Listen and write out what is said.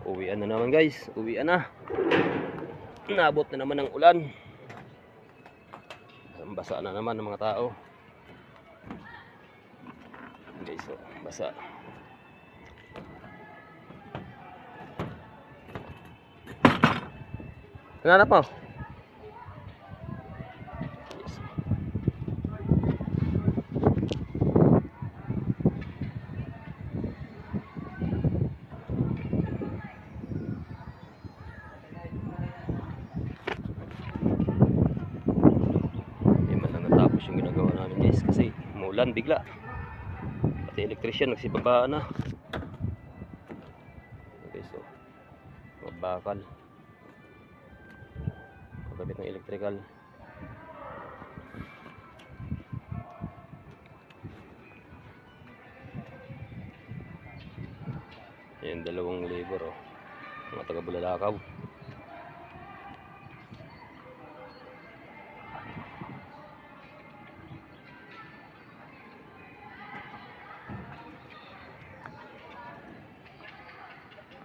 Uwian na naman guys, uwian na. Nabot na naman ng ulan. Basa na naman ng mga tao. Guys, so, basa. Nanap mo? Yung ginagawa namin guys kasi umulan bigla, pati electrician nagsibaba na. Okay, so mabakal pagkabit ng electrical. Yan, 2 labor, mga taga Bulalakaw.